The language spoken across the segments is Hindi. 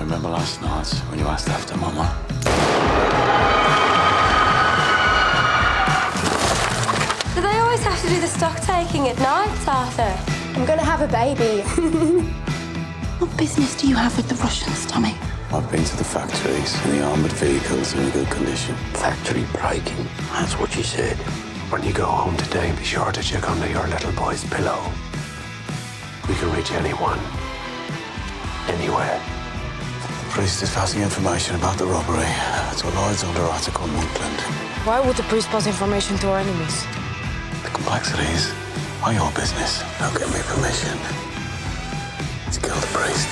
Remember last night when you asked after Mama? Do they always have to do the stock taking at night, Arthur? I'm gonna have a baby. What business do you have with the Russians, Tommy? I've been to the factories and the armoured vehicles are in good condition. Factory breaking. That's what she said. When you go home today, be sure to check under your little boy's pillow. We can reach anyone. Anywhere. The priest is passing information about the robbery to Lloyd's under Article Monkland. Why would the priest pass information to our enemies? The complexities are your business. Don't give me permission to kill the priest.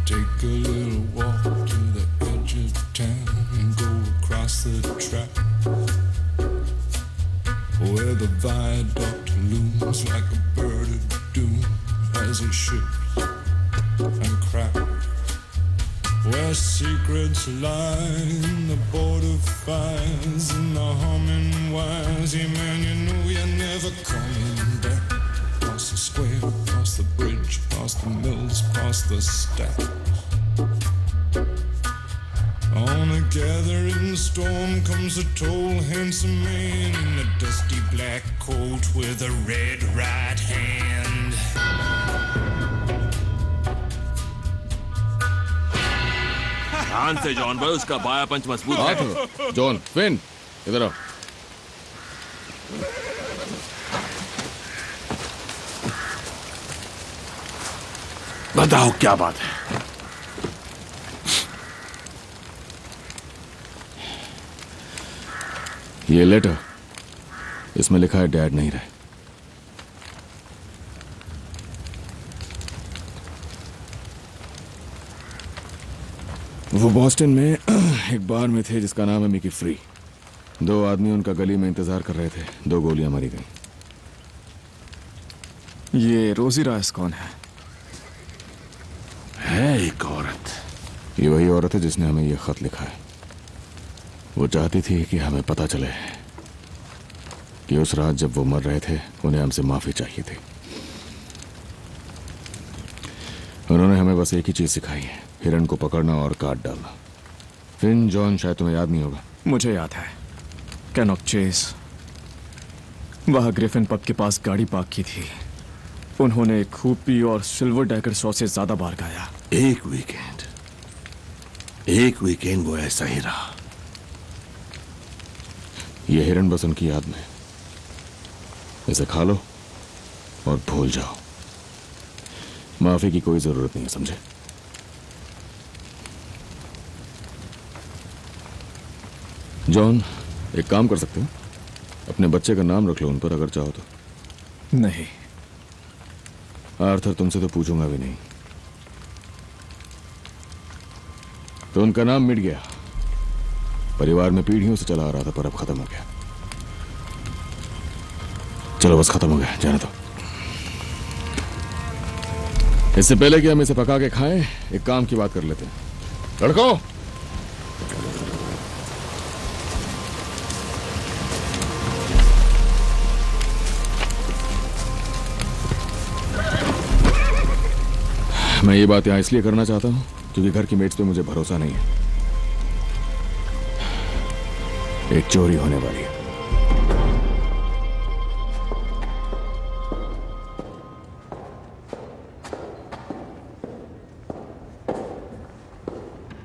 Take a little walk to the edge of town and go across the track where the viaduct looms like a bird of doom as it shifts and cracks, where secrets lie in the border fires and the humming wires. Yeah, man, you know you're never coming back. Past the square, past the bridge, past the mills, past the stacks. On a gathering storm comes a tall, handsome man in a dusty black coat with a red right hand. ध्यान से जॉन भाई, उसका बाया पंच मजबूत है। जॉन, फिन, इधर आओ। बताओ क्या बात है? ये लेटर, इसमें लिखा है डैड नहीं रहे। वो बॉस्टन में एक बार में थे जिसका नाम है मिकी फ्री। 2 आदमी उनका गली में इंतजार कर रहे थे। 2 गोलियां मारी गई। ये रोजी राइस कौन है? एक औरत। ये वही औरत है जिसने हमें ये खत लिखा है। वो चाहती थी कि हमें पता चले कि उस रात जब वो मर रहे थे उन्हें हमसे माफी चाहिए थी। उन्होंने हमें बस एक ही चीज सिखाई है, हिरन को पकड़ना और काट डालना। फिन, जॉन, शायद तुम्हें याद नहीं होगा। मुझे याद है। कैनॉक चेस, वहां ग्रिफिन पब के पास गाड़ी पार्क की थी। उन्होंने खूब पी और सिल्वर डैकर 100 से ज्यादा बार गाया। एक वीकेंड वो ऐसा ही रहा। ये हिरन बस उनकी याद में। इसे खा लो और भूल जाओ। माफी की कोई जरूरत नहीं है, समझे? जॉन, एक काम कर सकते हो, अपने बच्चे का नाम रख लो उन पर, अगर चाहो तो। नहीं। आर्थर, तुमसे तो पूछूंगा भी नहीं। तो उनका नाम मिट गया। परिवार में पीढ़ियों से चला आ रहा था, पर अब खत्म हो गया। चलो बस खत्म हो गया, जाने दो। इससे पहले कि हम इसे पका के खाएं, एक काम की बात कर लेते हैं। लड़कों, मैं ये बात यहां इसलिए करना चाहता हूं क्योंकि घर की मेट्स पे मुझे भरोसा नहीं है। एक चोरी होने वाली है।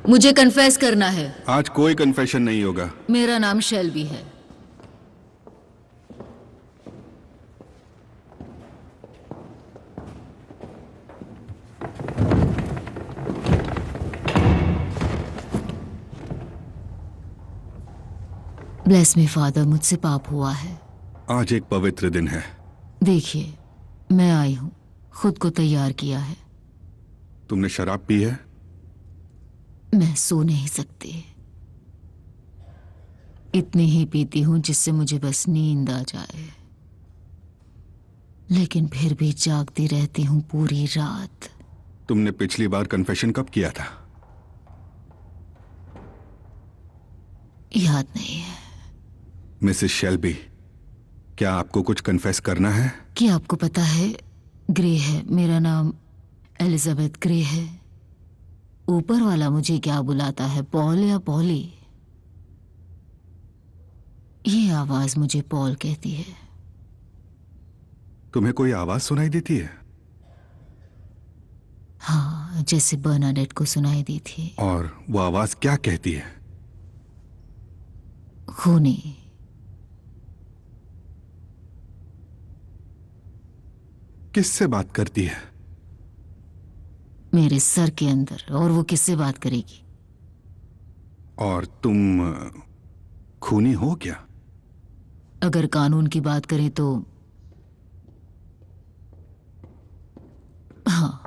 मुझे कन्फेस करना है। आज कोई कन्फेशन नहीं होगा। मेरा नाम शेल्बी है। ब्लेस मी फादर, मुझसे पाप हुआ है। आज एक पवित्र दिन है। देखिए, मैं आई हूं, खुद को तैयार किया है। तुमने शराब पी है? मैं सो नहीं सकती। इतनी ही पीती हूं जिससे मुझे बस नींद आ जाए, लेकिन फिर भी जागती रहती हूं पूरी रात। तुमने पिछली बार कन्फेशन कब किया था? याद नहीं है। मिसेस शेल्बी, क्या आपको कुछ कन्फेस करना है? क्या आपको पता है, ग्रे है, मेरा नाम एलिजाबेथ ग्रे है। ऊपर वाला मुझे क्या बुलाता है, पॉल या पॉली? ये आवाज मुझे पॉल कहती है। तुम्हें कोई आवाज सुनाई देती है? हाँ, जैसे बर्नाडेट को सुनाई दी थी। और वो आवाज क्या कहती है? खूनी। किससे बात करती है? मेरे सर के अंदर। और वो किससे बात करेगी? और तुम खूनी हो क्या? अगर कानून की बात करें तो हाँ।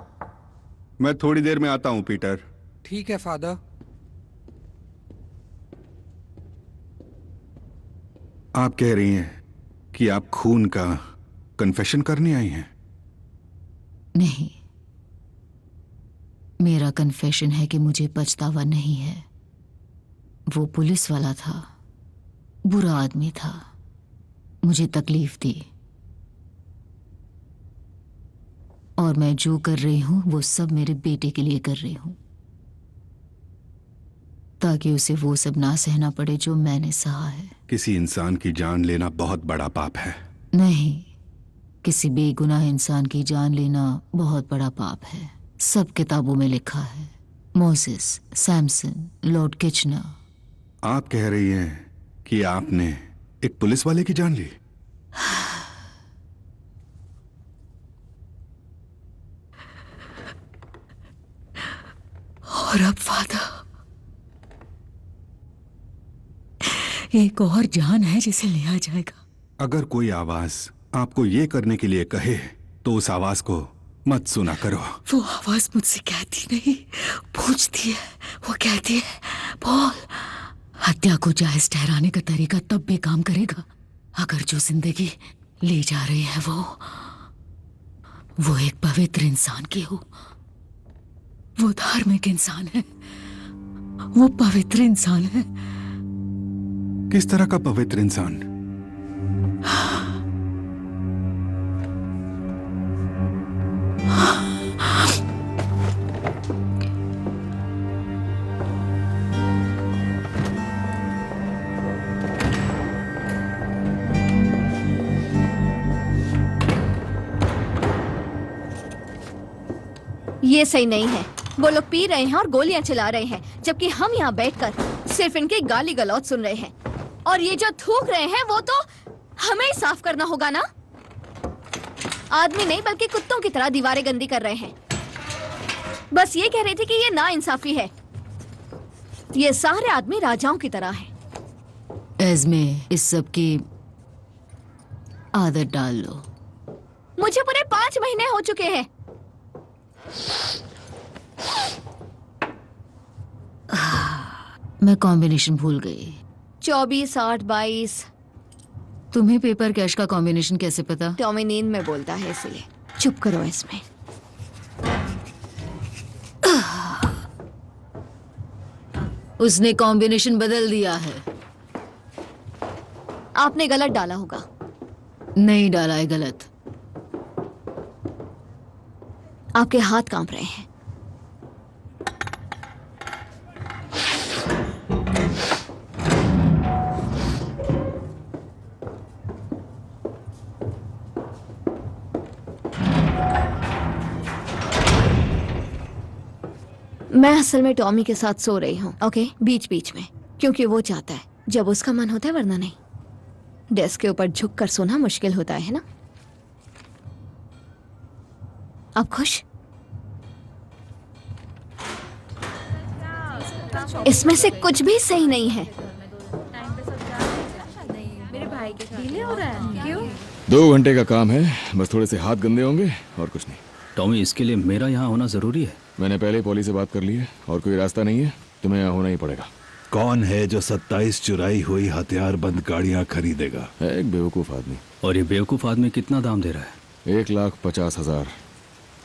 मैं थोड़ी देर में आता हूं पीटर। ठीक है फादर। आप कह रही हैं कि आप खून का कन्फेशन करने आई हैं? नहीं, मेरा कन्फेशन है कि मुझे पछतावा नहीं है। वो पुलिस वाला था, बुरा आदमी था, मुझे तकलीफ दी, और मैं जो कर रही हूं वो सब मेरे बेटे के लिए कर रही हूं, ताकि उसे वो सब ना सहना पड़े जो मैंने सहा है। किसी इंसान की जान लेना बहुत बड़ा पाप है। नहीं, किसी बेगुनाह इंसान की जान लेना बहुत बड़ा पाप है। सब किताबों में लिखा है। Moses, Samson, Lord Kitchener. आप कह रही हैं कि आपने एक पुलिस वाले की जान ली? और अब फादर, एक और जान है जिसे लिया जाएगा। अगर कोई आवाज आपको ये करने के लिए कहे तो उस आवाज को मत सुना करो। वो आवाज मुझसे कहती नहीं, पूछती है। वो कहती है, पॉल, हत्या को जायज ठहराने का तरीका तब भी काम करेगा अगर जो जिंदगी ले जा रही है वो एक पवित्र इंसान की हो। वो धार्मिक इंसान है, वो पवित्र इंसान है। किस तरह का पवित्र इंसान? ये सही नहीं है। वो लोग पी रहे हैं और गोलियां चला रहे हैं, जबकि हम यहाँ बैठकर सिर्फ इनकी गाली गलौज सुन रहे हैं। और ये जो थूक रहे हैं वो तो हमें ही साफ करना होगा ना। आदमी नहीं बल्कि कुत्तों की तरह दीवारें गंदी कर रहे हैं। बस ये कह रही थी कि ये नाइंसाफी है। ये सारे आदमी राजाओं की तरह हैं। एज़्मे, इस सब की आदत डाल लो। मुझे पूरे 5 महीने हो चुके हैं। मैं कॉम्बिनेशन भूल गई। 24, 8, 22। तुम्हें पेपर कैश का कॉम्बिनेशन कैसे पता? टॉमी नींद में बोलता है, इसलिए चुप करो इसमें। उसने कॉम्बिनेशन बदल दिया है। आपने गलत डाला होगा। नहीं डाला है गलत। आपके हाथ कांप रहे हैं। मैं असल में टॉमी के साथ सो रही हूँ, ओके, बीच बीच में, क्योंकि वो चाहता है जब उसका मन होता है, वरना नहीं। डेस्क के ऊपर झुककर सोना मुश्किल होता है ना? आप खुश? इसमें से कुछ भी सही नहीं है। मेरे भाई के ढीले हो रहा है। क्यों? 2 घंटे का काम है, बस थोड़े से हाथ गंदे होंगे और कुछ नहीं। टॉमी, इसके लिए मेरा यहाँ होना जरूरी है? मैंने पहले ही पॉली से बात कर ली है और कोई रास्ता नहीं है, तुम्हें यहाँ होना ही पड़ेगा। कौन है जो 27 चुराई हुई हथियार बंद गाड़ियां खरीदेगा? है एक बेवकूफ आदमी। और ये बेवकूफ आदमी कितना दाम दे रहा है? 1,50,000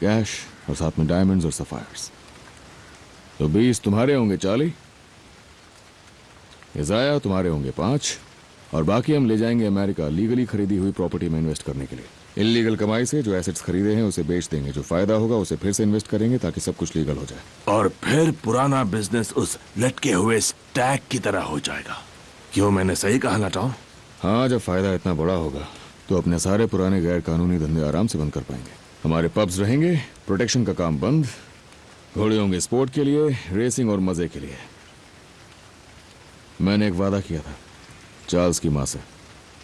कैश और साथ में डायमंड्स और सफायर्स। तो 20 तुम्हारे होंगे, 40 इजाया तुम्हारे होंगे, 5 और बाकी हम ले जाएंगे अमेरिका लीगली खरीदी हुई प्रॉपर्टी में इन्वेस्ट करने के लिए। इलीगल कमाई से जो एसेट्स खरीदे हैं उसे बेच देंगे, जो फायदा होगा उसे फिर से इन्वेस्ट करेंगे ताकि सब कुछ लीगल हो जाए। और फिर पुराना बिजनेस उस लटके हुए स्टैक की तरह हो जाएगा। क्यों, मैंने सही कहा ना टॉम? हाँ, जब फायदा इतना बड़ा होगा तो अपने सारे पुराने गैर कानूनी धंधे आराम से बंद कर पाएंगे। हमारे पब्स रहेंगे, प्रोटेक्शन का काम बंद, घोड़े होंगे स्पोर्ट के लिए, रेसिंग और मजे के लिए। मैंने एक वादा किया था चार्ल्स की माँ से।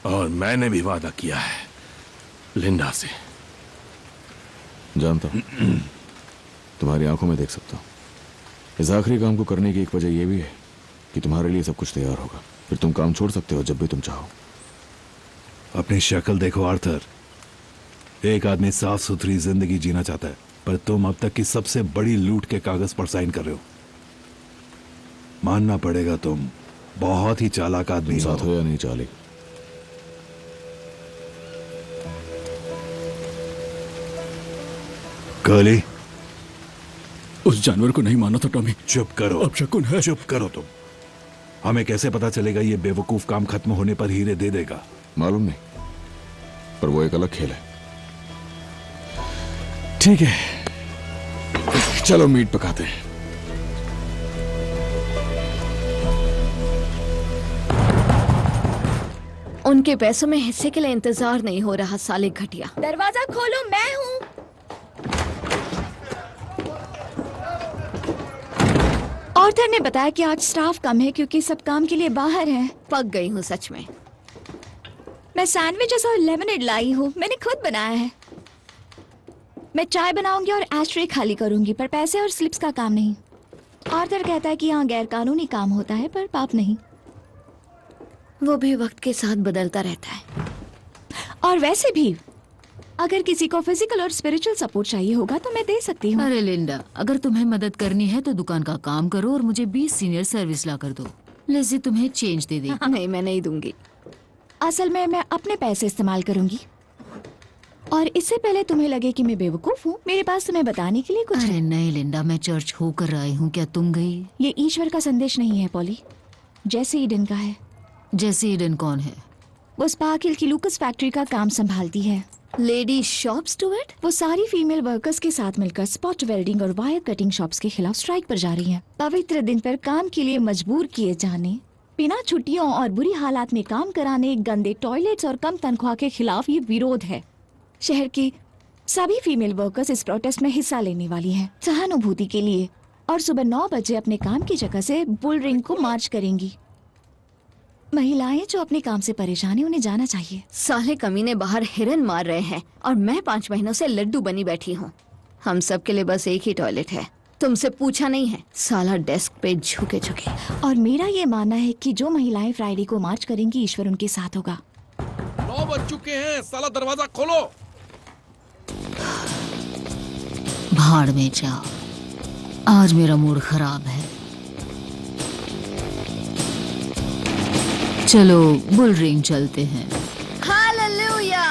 और मैंने भी वादा किया है लिंडा से। जानता हूं, तुम्हारी आंखों में देख सकता हूं। इस आखिरी काम को करने की एक वजह यह भी है कि तुम्हारे लिए सब कुछ तैयार होगा, फिर तुम काम छोड़ सकते हो जब भी तुम चाहो। अपनी शक्ल देखो आर्थर, एक आदमी साफ सुथरी जिंदगी जीना चाहता है, पर तुम अब तक की सबसे बड़ी लूट के कागज पर साइन कर रहे हो। मानना पड़ेगा तुम बहुत ही चालाक आदमी साथ हो या नहीं चाली। कर्ली, उस जानवर को नहीं माना था टॉमी। चुप करो। अब शकुन है। चुप करो तुम। हमें कैसे पता चलेगा ये बेवकूफ काम खत्म होने पर हीरे दे देगा? मालूम नहीं, पर वो एक अलग खेल है। ठीक है, चलो मीट पकाते हैं। उनके पैसों में हिस्से के लिए इंतजार नहीं हो रहा, साले घटिया। दरवाजा खोलो, मैं हूँ। ऑर्थर ने बताया कि आज स्टाफ कम है क्योंकि सब काम के लिए बाहर हैं। पक गई हूँ सच में। मैं सैंडविचेस और लेमनेड लाई हूँ, मैंने खुद बनाया है। मैं चाय बनाऊंगी और एस्ट्रे खाली करूंगी, पर पैसे और स्लिप्स का काम नहीं। ऑर्थर कहता है कि यहाँ गैर कानूनी काम होता है पर पाप नहीं। वो भी वक्त के साथ बदलता रहता है। और वैसे भी अगर किसी को फिजिकल और स्पिरिचुअल सपोर्ट चाहिए होगा तो मैं दे सकती हूँ। अरे लिंडा, अगर तुम्हें मदद करनी है तो दुकान का काम करो और मुझे 20 सीनियर सर्विस ला कर दो। लिज़ी तुम्हें चेंज दे देगी। नहीं, मैं नहीं दूंगी। असल में मैं अपने पैसे इस्तेमाल करूंगी। और इससे पहले तुम्हें लगे कि मैं बेवकूफ हूँ, मेरे पास तुम्हें बताने के लिए कुछ अरे है। नहीं लिंडा, मैं चर्च होकर आई हूँ, क्या तुम गई? ये ईश्वर का संदेश नहीं है पॉली, जैसे ईडन का है। जैसे ईडन कौन है? वो स्पार्किल की लूकस फैक्ट्री का काम संभालती है। Lady shop Stuart? वो सारी फीमेल वर्कर्स के साथ मिलकर स्पॉट वेल्डिंग और वायर कटिंग शॉप्स के खिलाफ स्ट्राइक पर जा रही हैं। पवित्र दिन पर काम के लिए मजबूर किए जाने, बिना छुट्टियों और बुरी हालात में काम कराने, गंदे टॉयलेट्स और कम तनख्वाह के खिलाफ ये विरोध है। शहर की सभी फीमेल वर्कर्स इस प्रोटेस्ट में हिस्सा लेने वाली हैं सहानुभूति के लिए, और सुबह 9 बजे अपने काम की जगह से बुल रिंग को मार्च करेंगी। महिलाएं जो अपने काम से परेशान हैं उन्हें जाना चाहिए। साले कमीने बाहर हिरन मार रहे हैं और मैं 5 महीनों से लड्डू बनी बैठी हूँ। हम सब के लिए बस एक ही टॉयलेट है, तुमसे पूछा नहीं है। साला डेस्क पे झुके झुके। और मेरा ये मानना है कि जो महिलाएं फ्राइडे को मार्च करेंगी ईश्वर उनके साथ होगा। 9 बज चुके हैं, साला दरवाजा खोलो। भाड़ में जाओ, आज मेरा मूड खराब है। चलो बुल रिंग चलते हैं। हालेलुया।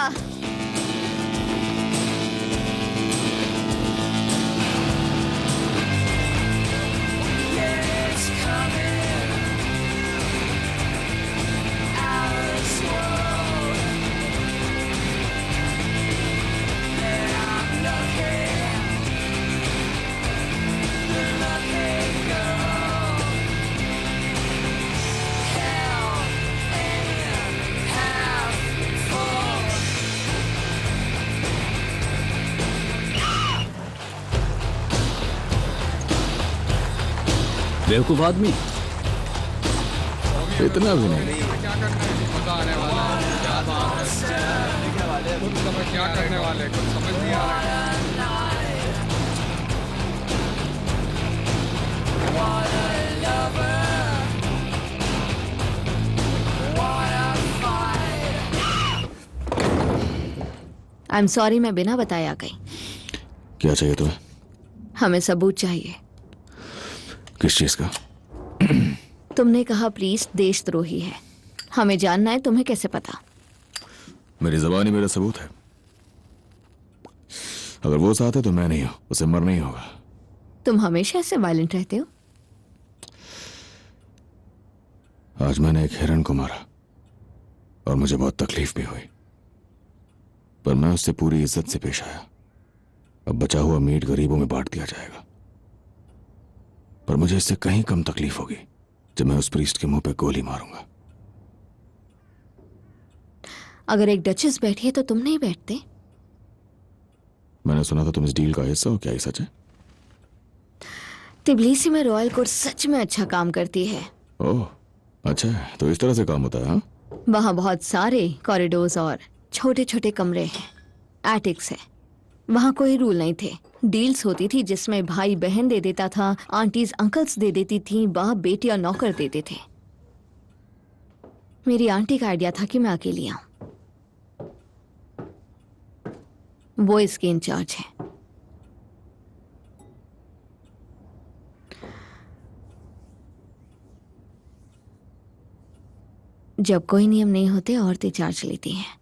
बेवकूफ आदमी। इतना भी नहीं। क्या करने वाले कुछ समझ नहीं आ रहा। आई एम सॉरी, मैं बिना बताए आ गई। क्या चाहिए तुम्हें? हमें सबूत चाहिए। किस चीज का? तुमने कहा प्रीस्ट देशद्रोही है। हमें जानना है तुम्हें कैसे पता? मेरी जबानी मेरा सबूत है। अगर वो साथ है तो मैं नहीं हूं, उसे मरना ही होगा। तुम हमेशा ऐसे वायलेंट रहते हो। आज मैंने एक हिरन को मारा और मुझे बहुत तकलीफ भी हुई, पर मैं उससे पूरी इज्जत से पेश आया। अब बचा हुआ मीट गरीबों में बांट दिया जाएगा, पर मुझे इससे कहीं कम तकलीफ होगी जब मैं उस प्रीस्ट के मुंह पे गोली मारूंगा। अगर एक डचेस बैठी है तो तुम नहीं बैठते? मैंने सुना था तुम इस डील का हिस्सा हो, क्या ये सच है? तिबलिसी में रॉयल कोर्ट सच में अच्छा काम करती है। ओह अच्छा है, तो इस तरह से काम होता है। हाँ, वहाँ बहुत सारे कॉरिडोर्स और छोटे छोटे कमरे हैं, एटिक्स है। वहाँ कोई रूल नहीं थे। डील्स होती थी जिसमें भाई बहन दे देता था, आंटीज अंकल्स दे देती थी, बाप बेटी और नौकर देते थे। मेरी आंटी का आइडिया था कि मैं अकेली आऊं। वो इसके इंचार्ज है। जब कोई नियम नहीं होते औरतें चार्ज लेती हैं।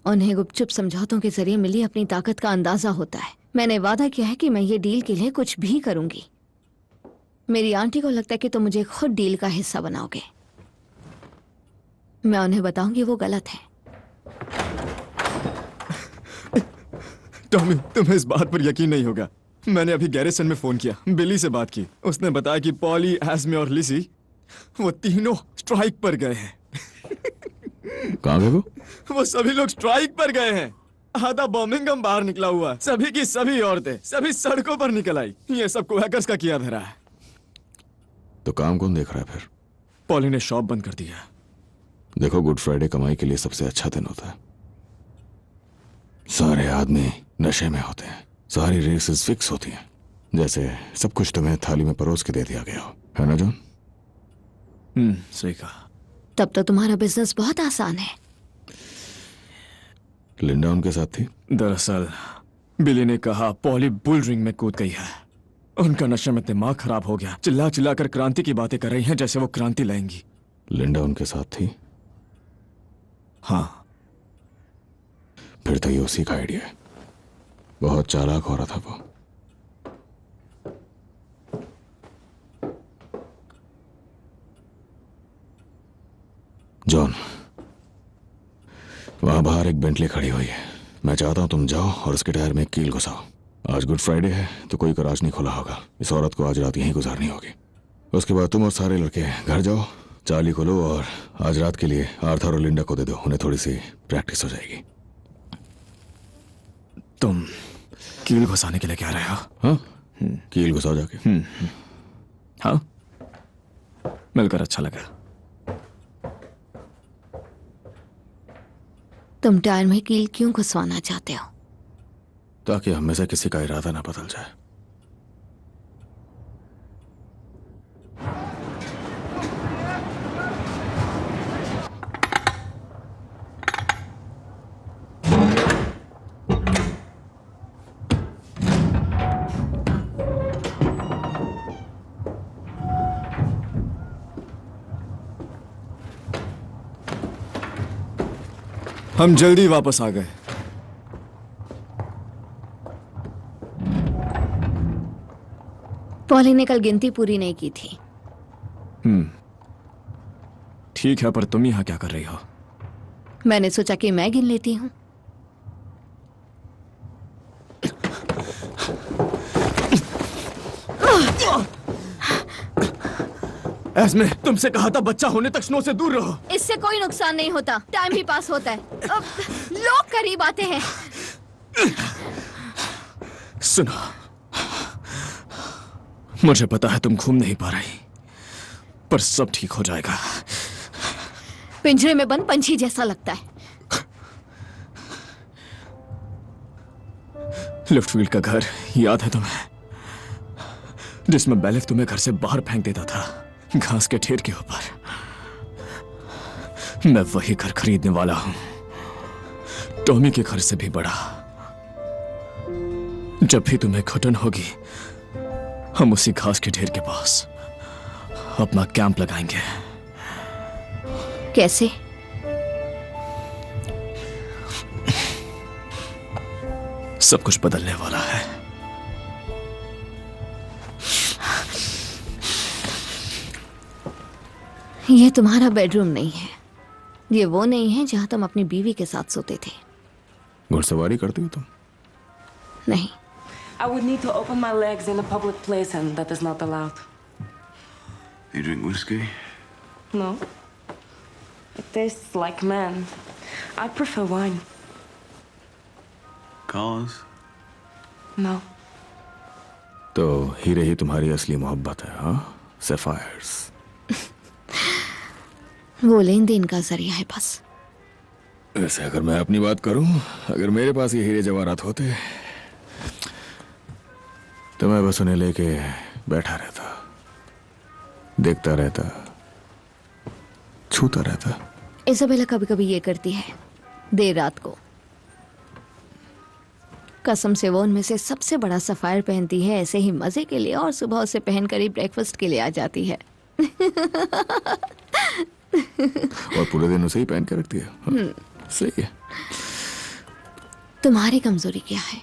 उन्हें गुपचुप समझौतों के जरिए मिली अपनी ताकत का अंदाजा होता है। मैंने वादा किया है कि मैं ये डील के लिए कुछ भी करूंगी। मेरी आंटी को लगता है कि तुम मुझे खुद डील का हिस्सा बनाओगे। मैं उन्हें बताऊंगी वो गलत है। टॉमी, तुम्हें इस बात पर यकीन नहीं होगा। मैंने अभी गैरिसन में फोन किया, बिली से बात की। उसने बताया कि पॉली, एस्मे और लिजी वो तीनों स्ट्राइक पर गए हैं। कहाँ गए वो सभी लोग स्ट्राइक पर गए हैं। आधा बर्मिंघम बाहर निकला हुआ, सभी की सभी औरतें सभी सड़कों पर निकल आई। ये सब हैकर्स का किया धरा है। तो काम कौन देख रहा है फिर? पॉली ने शॉप बंद कर दिया। देखो, गुड फ्राइडे कमाई के लिए सबसे अच्छा दिन होता है। सारे आदमी नशे में होते हैं, सारी रेसेस फिक्स होती हैं, जैसे सब कुछ तुम्हें थाली में परोस के दे दिया गया हो, है ना जॉन? सही कहा। तब तो तुम्हारा बिजनेस बहुत आसान है। लिंडा उनके साथ थी? दरअसल बिली ने कहा पॉली बुल रिंग में कूद गई है। उनका नशे में दिमाग खराब हो गया। चिल्ला चिल्ला कर क्रांति की बातें कर रही हैं जैसे वो क्रांति लाएंगी। लिंडा उनके साथ थी? हाँ। फिर तो ये उसी का आइडिया है। बहुत चालाक हो रहा था वो। जॉन, वहां बाहर एक बेंटली खड़ी हुई है। मैं चाहता हूं तुम जाओ और उसके टायर में एक कील घुसाओ। आज गुड फ्राइडे है तो कोई गराज नहीं खुला होगा। इस औरत को आज रात यहीं गुजारनी होगी। उसके बाद तुम और सारे लड़के घर जाओ, चार्ली को लो और आज रात के लिए आर्थर और लिंडा को दे दो। उन्हें थोड़ी सी प्रैक्टिस हो जाएगी। तुम कील घुसाने के लिए कह रहे हो? हाँ, कील घुसाओ जाके। हाँ, मिलकर अच्छा लगा। तुम टायर में कील क्यों घुसवाना चाहते हो? ताकि हम में से किसी का इरादा ना बदल जाए। हम जल्दी वापस आ गए। पॉली ने कल गिनती पूरी नहीं की थी। ठीक है, पर तुम यहां क्या कर रही हो? मैंने सोचा कि मैं गिन लेती हूं। एस्मे, तुमसे कहा था बच्चा होने तक स्नो से दूर रहो। इससे कोई नुकसान नहीं होता, टाइम भी पास होता है। अब लोग करीब आते हैं। सुनो, मुझे पता है तुम घूम नहीं पा रही, पर सब ठीक हो जाएगा। पिंजरे में बंद पंछी जैसा लगता है। लिफ्टफील्ड का घर याद है तुम्हें, जिसमें बेलिफ तुम्हें घर से बाहर फेंक देता था, घास के ढेर के ऊपर। मैं वही घर खरीदने वाला हूं, टॉमी के घर से भी बड़ा। जब भी तुम्हें घुटन होगी, हम उसी घास के ढेर के पास अपना कैंप लगाएंगे। कैसे? सब कुछ बदलने वाला है। ये तुम्हारा बेडरूम नहीं है। ये वो नहीं है जहां तुम अपनी बीवी के साथ सोते थे। घुड़सवारी करती हो तुम? नहीं। I would need to open my legs in a public place, and that is not allowed. You drink whiskey? No. It tastes like man. I prefer wine. Cars? No. तो हीरे ही तुम्हारी असली मोहब्बत है, हाँ? सैफायर्स। वो लेन देन का जरिया है बस। वैसे अगर मैं अपनी बात करूं, अगर मेरे पास ये हीरे जवाहरात होते तो मैं बस उन्हें लेके बैठा रहता, देखता रहता, छूता रहता। इसाबेला कभी कभी ये करती है, देर रात को। कसम से वो उनमें से सबसे बड़ा सफायर पहनती है ऐसे ही मजे के लिए, और सुबह उसे पहनकर ही ब्रेकफास्ट के लिए आ जाती है। और पूरे दिन उसे ही पहन के रखती है। हाँ, सही है। तुम्हारी कमजोरी क्या है?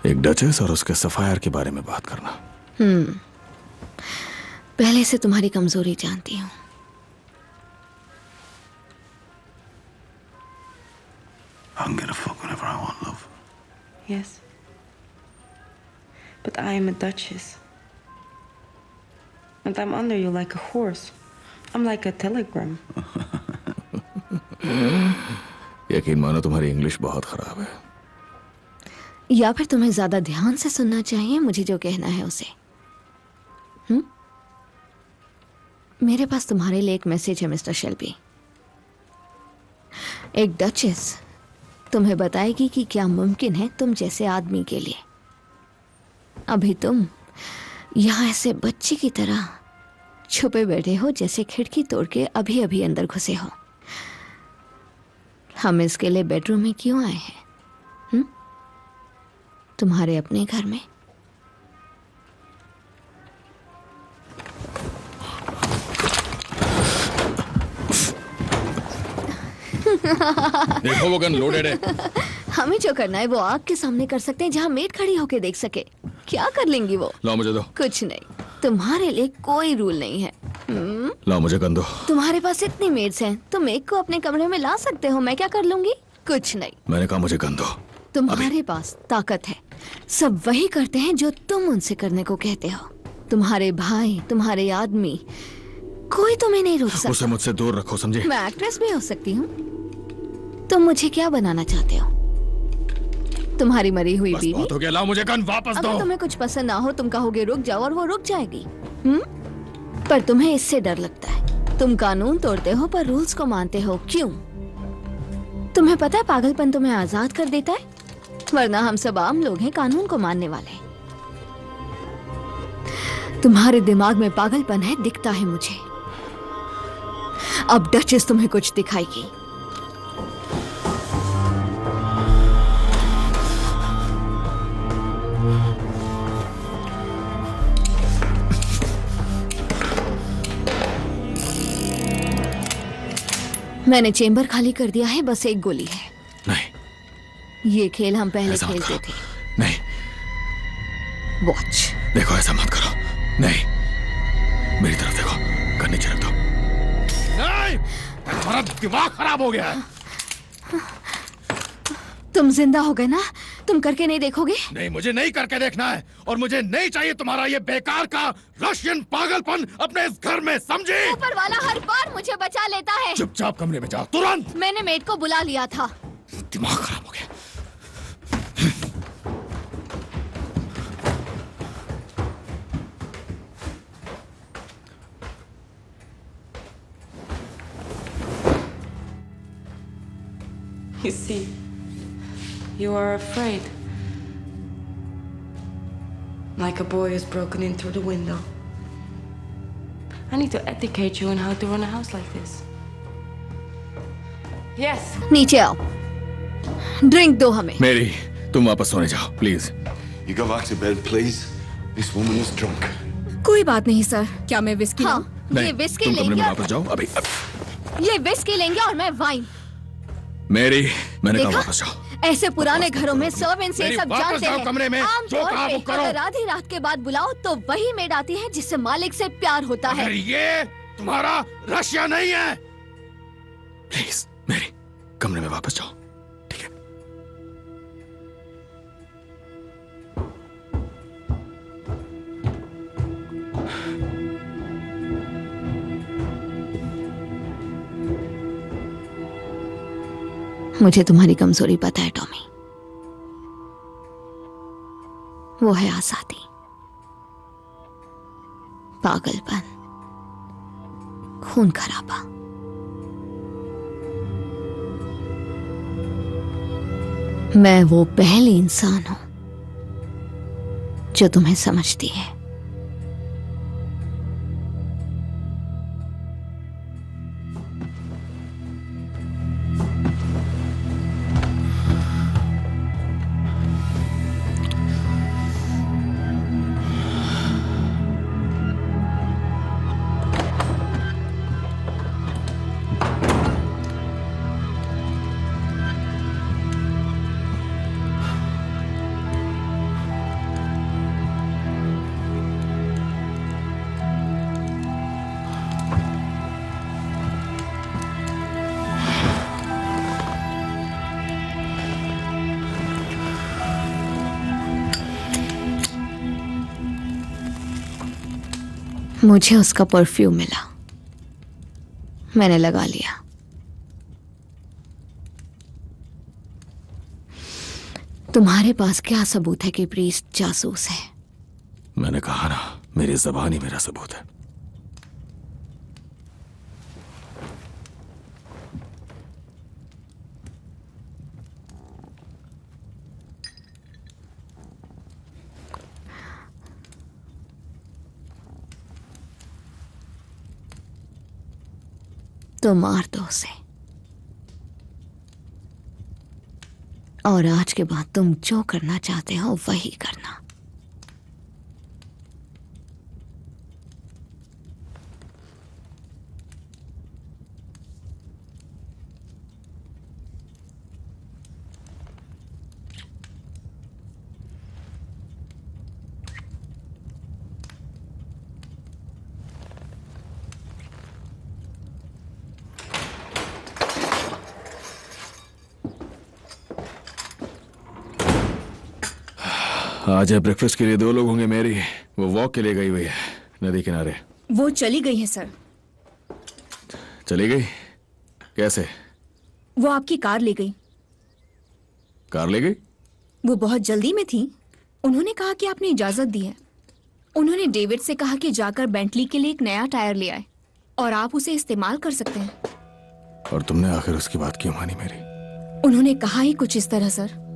एक डचेस और उसके सफायर के बारे में बात करना। पहले से तुम्हारी कमजोरी जानती हूँ। I can get a fuck whenever I want, love. Yes. But I am a duchess. And I'm under you like a horse. I'm like a telegram. यकीन मानो तुम्हारी इंग्लिश बहुत खराब है। या फिर तुम्हें ज्यादा ध्यान से सुनना चाहिए मुझे जो कहना है उसे। मेरे पास तुम्हारे लिए एक मैसेज है मिस्टर शेल्बी। एक डचेस तुम्हें बताएगी कि क्या मुमकिन है तुम जैसे आदमी के लिए। अभी तुम यहां ऐसे बच्चे की तरह छुपे बैठे हो जैसे खिड़की तोड़ के अभी अभी अंदर घुसे हो। हम इसके लिए बेडरूम में क्यों आए हैं? तुम्हारे अपने घर में। देखो वो गन लोडेड है। हमें जो करना है वो आग के सामने कर सकते हैं जहां मेड खड़ी होके देख सके। क्या कर लेंगी वो? लाओ मुझे दो। कुछ नहीं, तुम्हारे लिए कोई रूल नहीं है। लाओ मुझे गन दो। तुम्हारे पास इतनी मेड्स हैं, तुम एक को अपने कमरे में ला सकते हो। मैं क्या कर लूंगी? कुछ नहीं। मैंने कहा मुझे गन दो। तुम्हारे पास ताकत है। सब वही करते हैं जो तुम उनसे करने को कहते हो। तुम्हारे भाई, तुम्हारे आदमी, कोई तुम्हें नहीं रोक सकता। उसे मुझसे दूर रखो, समझे? मैं एक्ट्रेस भी हो सकती हूँ। तुम मुझे क्या बनाना चाहते हो? तुम्हारी मरी हुई बीवी? बहुत हो गया, लाओ मुझे गन वापस दो। अगर तुम्हें कुछ पसंद ना हो तुम कहोगे रुक जाओ और वो रुक जाएगी। पर तुम्हें इससे डर लगता है। तुम कानून तोड़ते हो पर रूल्स को मानते हो। क्यों? तुम्हें पता है पागलपन तुम्हें आजाद कर देता है, वरना हम सब आम लोग हैं कानून को मानने वाले। तुम्हारे दिमाग में पागलपन है, दिखता है मुझे। अब डचेस तुम्हें कुछ दिखाएगी। मैंने चेंबर खाली कर दिया है, बस एक गोली है। नहीं, ये खेल हम पहले खेलते थे। नहीं, वॉच। देखो ऐसा मत करो। नहीं, मेरी तरफ देखो, गन नीचे रख दो। नहीं, तुम्हारा दिमाग खराब हो गया है। तुम जिंदा हो गए ना? तुम करके नहीं देखोगे? नहीं, मुझे नहीं करके देखना है, और मुझे नहीं चाहिए तुम्हारा ये बेकार का रशियन पागलपन अपने इस घर में, समझी? ऊपर वाला हर बार मुझे बचा लेता है। चुपचाप कमरे में जाओ, तुरंत। मैंने मेड को बुला लिया था। दिमाग खराब हो गया। You see, you are afraid. Like a boy who's broken in through the window. I need to educate you on how to run a house like this. Yes. नीचे आओ, ड्रिंक दो हमें। मेरी, तुम वापस सोने जाओ, please. You go back to bed, please. This woman is drunk. कोई बात नहीं सर। क्या मैं विस्की? हाँ, नहीं, ये विस्की तुम कमरे लेंगे। में वापस जाओ अभी। ये विस्की लेंगे और मैं वाइन। मैंने कहा देखा? वापस जाओ। ऐसे पुराने घरों में सर्वेंट्स ये मेरी सब वापस जानते जाओ हैं। कमरे में, आम जो तौर कहा वो पे करो। अगर आधी रात के बाद बुलाओ तो वही मेड आती है जिससे मालिक से प्यार होता है। अगर ये तुम्हारा रशिया नहीं है, प्लीज मेरी कमरे में वापस जाओ। मुझे तुम्हारी कमजोरी पता है टॉमी, वो है आजादी, पागलपन, खून खराबा। मैं वो पहली इंसान हूं जो तुम्हें समझती है। मुझे उसका परफ्यूम मिला, मैंने लगा लिया। तुम्हारे पास क्या सबूत है कि प्रीस्ट जासूस है? मैंने कहा ना, मेरी ज़बान ही मेरा सबूत है। तो मार दो उसे, और आज के बाद तुम जो करना चाहते हो वही करना। आज है ब्रेकफास्ट के लिए 2 लोग होंगे। मेरी वो वॉक के लिए गई हुई है नदी किनारे। वो चली गई है सर। चली गई? कैसे? वो आपकी कार ले गई। कार ले गई? वो बहुत जल्दी में थी। उन्होंने कहा कि आपने इजाजत दी है। उन्होंने डेविड से कहा कि जाकर बेंटली के लिए एक नया टायर ले आए और आप उसे इस्तेमाल कर सकते हैं। और तुमने आखिर उसकी बात क्यों मानी मेरी? उन्होंने कहा ही कुछ इस तरह सर।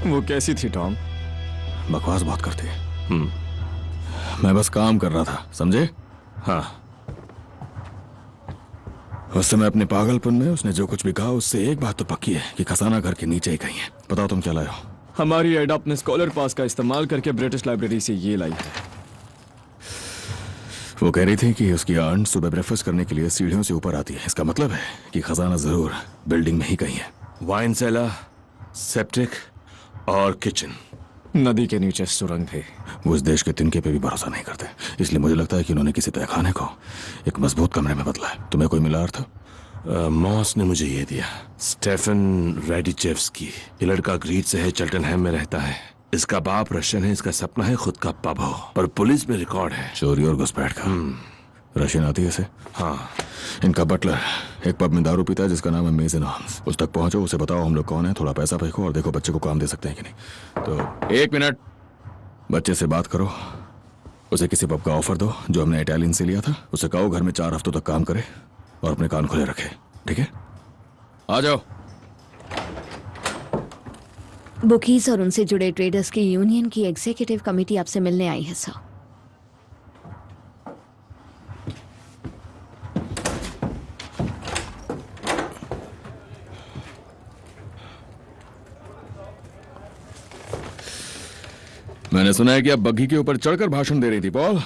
वो कैसी थी टॉम? बकवास बहुत करती है। मैं बस काम कर रहा था, समझे? हाँ। उस समय अपने पागलपन में उसने जो कुछ भी कहा उससे एक बात तो पक्की है कि खजाना घर के नीचे ही कहीं है। बताओ तुम क्या लाए हो? हमारी एड अपने स्कॉलर पास का इस्तेमाल करके ब्रिटिश लाइब्रेरी से ये लाई है। वो कह रही थी कि उसकी आंट सुबह ब्रेकफास्ट करने के लिए सीढ़ियों से ऊपर आती है। इसका मतलब है कि खजाना जरूर बिल्डिंग में ही कहीं है। वाइन सेलर, सेप्टिक और किचन। नदी के नीचे सुरंग थे। वो इस देश के तिनके पे भी भरोसा नहीं करते, इसलिए मुझे लगता है कि उन्होंने किसी तहखाने को एक मजबूत कमरे में बदला है। तुम्हें कोई मिला अर्थ? मॉस ने मुझे ये दिया, स्टेफन रेडिचेव्स्की। ये लड़का ग्रीड से है, चल्टनहैम में रहता है। इसका बाप रशियन है, इसका सपना है खुद का पब हो, पर पुलिस में रिकॉर्ड है चोरी और घुसपैठ का। रशियन आती है इसे? हाँ। इनका बटलर एक पब में दारू पीता है जिसका नाम है मेजन आर्म्स। उस तक पहुंचो, उसे बताओ हम लोग कौन है, थोड़ा पैसा फेंको और देखो बच्चे को काम दे सकते हैं कि नहीं। तो 1 मिनट, बच्चे से बात करो, उसे किसी पब का ऑफर दो जो हमने इटालियन से लिया था। उसे कहो घर में 4 हफ्तों तक काम करे और अपने कान खुले रखे, ठीक है? आ जाओ। बुकीज और उनसे जुड़े ट्रेडर्स की यूनियन की एग्जीक्यूटिव कमेटी आपसे मिलने आई है सर। मैंने सुना है कि आप बग्घी के ऊपर चढ़कर भाषण दे रही थी पॉल।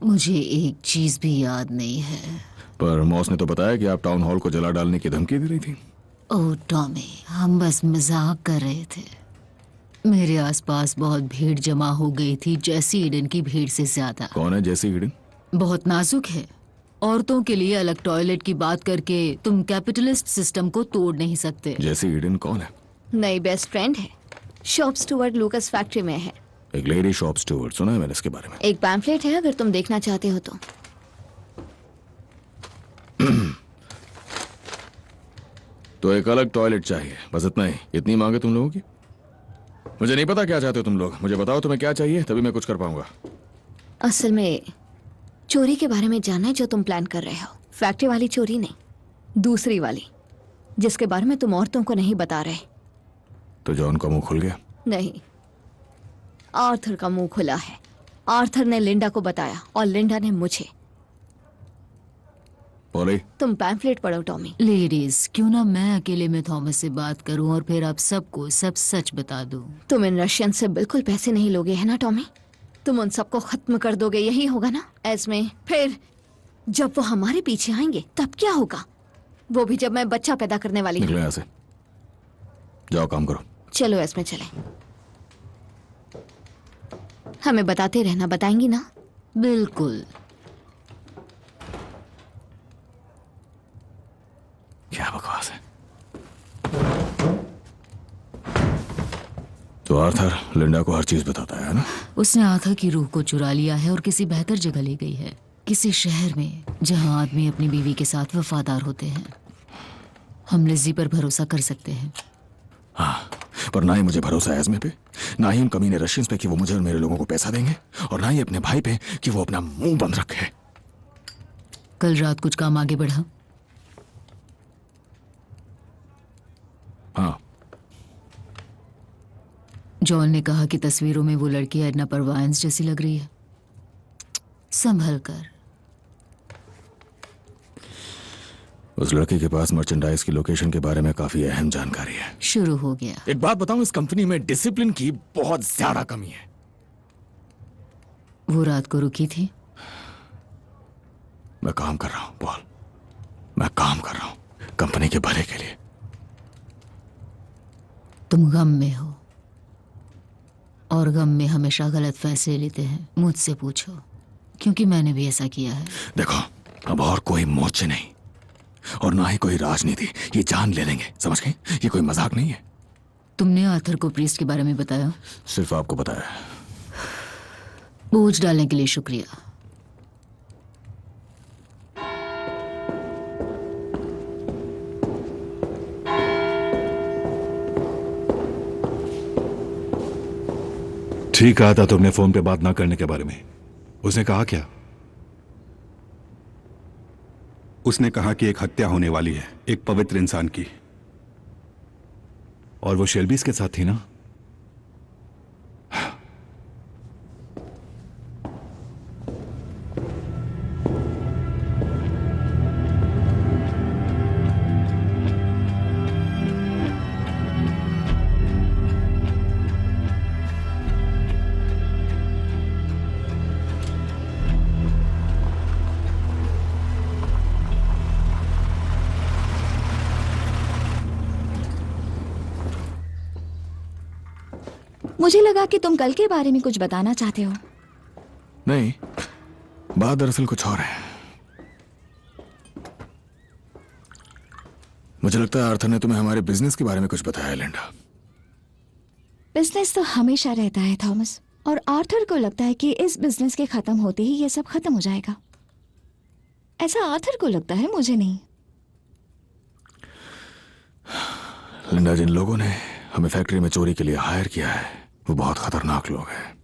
मुझे एक चीज भी याद नहीं है। पर मॉस ने तो बताया कि आप टाउन हॉल को जला डालने की धमकी दे रही थी। ओह टॉमी, हम बस मजाक कर रहे थे। मेरे आसपास बहुत भीड़ जमा हो गई थी, जैसी ईडन की भीड़ से ज्यादा। कौन है जैसी ईडन? बहुत नाजुक है। औरतों के लिए अलग टॉयलेट की बात करके तुम कैपिटलिस्ट सिस्टम को तोड़ नहीं सकते। जैसी ईडन कौन है? नई बेस्ट फ्रेंड है, शॉप स्टूवर्ट लूकस फैक्ट्री में है। एक लेडी शॉप स्टूवर्ट, सुना है मैंने इसके बारे में। एक पैम्फलेट है अगर तुम देखना चाहते हो तो। तो एक अलग टॉयलेट चाहिए, बस इतना ही। इतनी मांगे तुम लोगों की? मुझे नहीं पता क्या चाहते हो तुम लोग, मुझे बताओ तुम्हें क्या चाहिए, तभी मैं कुछ कर पाऊंगा। असल में चोरी के बारे में जानना है जो तुम प्लान कर रहे हो। फैक्ट्री वाली चोरी नहीं, दूसरी वाली, जिसके बारे में तुम औरतों को नहीं बता रहे। तो जॉन का मुंह खुल गया? नहीं, आर्थर का मुंह खुला है। आर्थर ने लिंडा को बताया और लिंडा ने मुझे। पॉली, तुम पैम्फलेट पढ़ो टॉमी। लेडीज, क्यों ना मैं अकेले में थॉमस से बात करूं और फिर आप सबको सब सच बता दूं। तुम इन रशियन से बिल्कुल पैसे नहीं लोगे, है ना टॉमी? तुम उन सबको खत्म कर दोगे, यही होगा ना? एस्मे, फिर जब वो हमारे पीछे आएंगे तब क्या होगा? वो भी जब मैं बच्चा पैदा करने वाली निकलो यहाँ से, जाओ काम करो। चलो एस्मे चले। हमें बताते रहना, बताएंगी ना? बिल्कुल। क्या बकवास है। तो आर्थर लिंडा को हर चीज बताता है ना? उसने आर्थर की रूह को चुरा लिया है और किसी बेहतर जगह ले गई है, किसी शहर में जहां आदमी अपनी बीवी के साथ वफादार होते हैं। हम लिज़ी पर भरोसा कर सकते हैं। हाँ, पर ना ही मुझे भरोसा है एस्मे पे, ना ही उन कमीने रशियंस पे कि वो मुझे और मेरे लोगों को पैसा देंगे, और ना ही अपने भाई पे कि वो अपना मुंह बंद रखे। कल रात कुछ काम आगे बढ़ा? हाँ। जॉन ने कहा कि तस्वीरों में वो लड़की एडना परवाइंस जैसी लग रही है। संभल कर। उस लड़के के पास मर्चेंडाइज की लोकेशन के बारे में काफी अहम जानकारी है। शुरू हो गया। एक बात बताऊं, इस कंपनी में डिसिप्लिन की बहुत ज्यादा कमी है। वो रात को रुकी थी? मैं काम कर रहा हूं पॉल, मैं काम कर रहा हूं कंपनी के भले के लिए। तुम गम में हो और गम में हमेशा गलत फैसले लेते हैं। मुझसे पूछो, क्योंकि मैंने भी ऐसा किया है। देखो, अब और कोई मोर्चे नहीं और ना ही कोई राजनीति, ये जान ले लेंगे, समझ गई? ये कोई मजाक नहीं है। तुमने आर्थर को प्रीस्ट के बारे में बताया? सिर्फ आपको बताया। बोझ डालने के लिए शुक्रिया। ठीक कहा था तुमने फोन पे बात ना करने के बारे में। उसने कहा क्या? उसने कहा कि एक हत्या होने वाली है, एक पवित्र इंसान की। और वो शेल्बीज के साथ थी ना? मुझे लगा कि तुम कल के बारे में कुछ बताना चाहते हो। नहीं, बात दरअसल कुछ और है। मुझे लगता है आर्थर ने तुम्हें हमारे बिजनेस के बारे में कुछ बताया लिंडा। बिजनेस तो हमेशा रहता है थॉमस, और आर्थर को लगता है कि इस बिजनेस के खत्म होते ही ये सब खत्म हो जाएगा। ऐसा आर्थर को लगता है, मुझे नहीं। लिंडा, जिन लोगों ने हमें फैक्ट्री में चोरी के लिए हायर किया है वो बहुत खतरनाक लोग हैं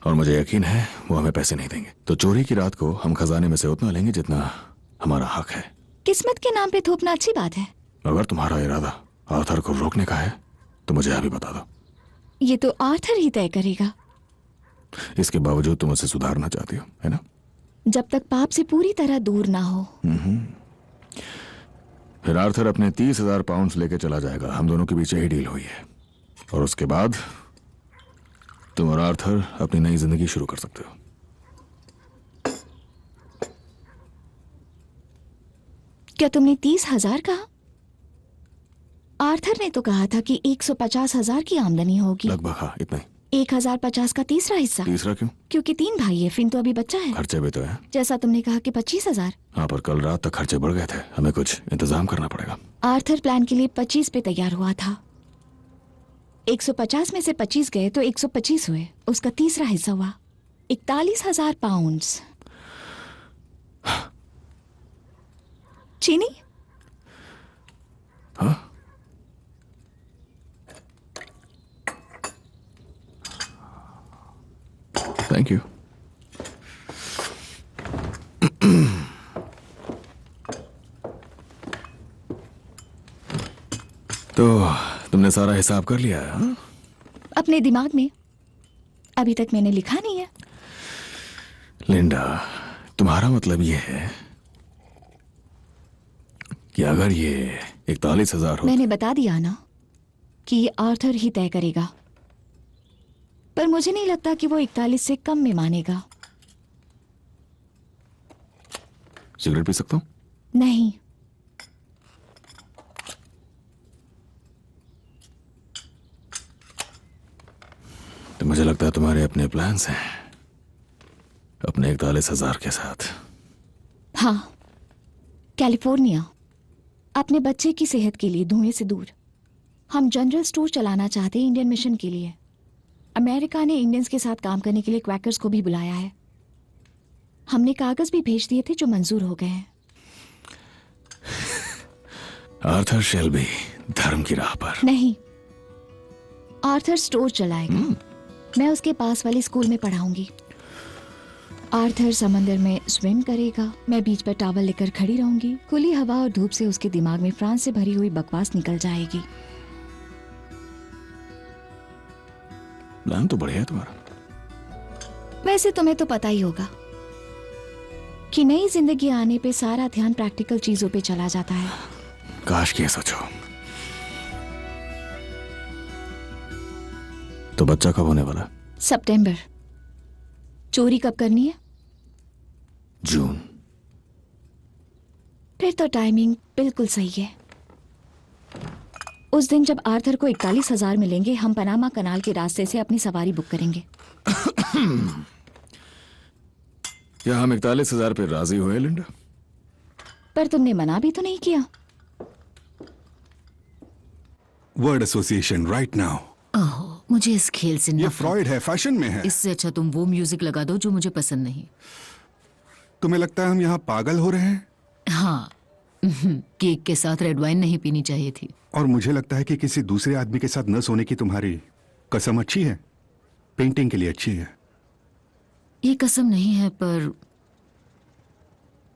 और मुझे यकीन है वो हमें पैसे नहीं देंगे। तो चोरी की रात को हम खजाने में से उतना लेंगे जितना हमारा हक है। किस्मत के नाम पे थोपना अच्छी बात है। अगर तुम्हारा इरादा आर्थर को रोकने का है तो मुझे अभी बता दो। ये तो आर्थर ही तय करेगा। इसके बावजूद तुम उसे सुधारना चाहती हो, है ना? जब तक पाप से पूरी तरह दूर ना हो। फिर आर्थर अपने 30,000 पाउंड्स लेके चला जाएगा। हम दोनों के बीच यही डील हुई है और उसके बाद तुम और आर्थर अपनी नई जिंदगी शुरू कर सकते हो। क्या तुमने 30,000 कहा? आर्थर ने तो कहा था कि 150,000 की आमदनी होगी। लगभग हाँ, इतना ही। 1,050 का तीसरा हिस्सा। तीसरा क्यों? क्योंकि 3 भाई है, फिर तो अभी बच्चा है। खर्चे भी तो है। जैसा तुमने कहा कि 25,000। हाँ, पर कल रात तक खर्चे बढ़ गए थे। हमें कुछ इंतजाम करना पड़ेगा। आर्थर प्लान के लिए 25 पे तैयार हुआ था। 150 में से 25 गए तो 125 हुए। उसका तीसरा हिस्सा हुआ 41,000 पाउंड्स। चीनी? हाँ? Thank you. तो तुमने सारा हिसाब कर लिया है? हाँ? अपने दिमाग में। अभी तक मैंने लिखा नहीं है। लिंडा, तुम्हारा मतलब ये है कि अगर ये 41,000 हो। मैंने बता दिया ना कि ये आर्थर ही तय करेगा, पर मुझे नहीं लगता कि वो 41 से कम में मानेगा। सिगरेट पी सकता हूँ? नहीं। तो मुझे लगता है तुम्हारे अपने प्लान्स हैं अपने 41,000 के साथ। हाँ, कैलिफोर्निया, अपने बच्चे की सेहत के लिए धुएं से दूर। हम जनरल स्टोर चलाना चाहते हैं इंडियन मिशन के लिए। अमेरिका ने इंडियंस के साथ काम करने के लिए क्वैकर्स को भी बुलाया है। हमने कागज भी भेज दिए थे जो मंजूर हो गए हैं। आर्थर शेल्बी धर्म की राह पर नहीं, आर्थर स्टोर चलाएगा। मैं उसके पास वाले स्कूल में पढ़ाऊंगी। आर्थर समंदर में स्विम करेगा, मैं बीच पर टॉवल लेकर खड़ी रहूंगी। खुली हवा और धूप से उसके दिमाग में फ्रांस से भरी हुई बकवास निकल जाएगी। प्लान तो बढ़िया है तुम्हारा। वैसे तुम्हें तो पता ही होगा कि नई जिंदगी आने पे सारा ध्यान प्रैक्टिकल चीजों पे चला जाता है। काश कि ऐसा हो। तो बच्चा कब होने वाला? सितंबर। चोरी कब करनी है? जून। फिर तो टाइमिंग बिल्कुल सही है। उस दिन जब आर्थर को 41,000 मिलेंगे, हम पनामा कनाल के रास्ते से अपनी सवारी बुक करेंगे। क्या हम 41,000 पे राजी हुए लिंडा? पर तुमने मना भी तो नहीं किया। Word association right now. Oh, मुझे इस खेल से ये फ्रॉइड है, फैशन में है। इससे अच्छा तुम वो म्यूजिक लगा दो जो मुझे पसंद नहीं। तुम्हें लगता है हम यहाँ पागल हो रहे हैं? हाँ, केक के साथ रेड वाइन नहीं पीनी चाहिए थी। और मुझे लगता है कि किसी दूसरे आदमी के साथ न सोने की तुम्हारी कसम अच्छी है, पेंटिंग के लिए अच्छी है। ये कसम नहीं है, पर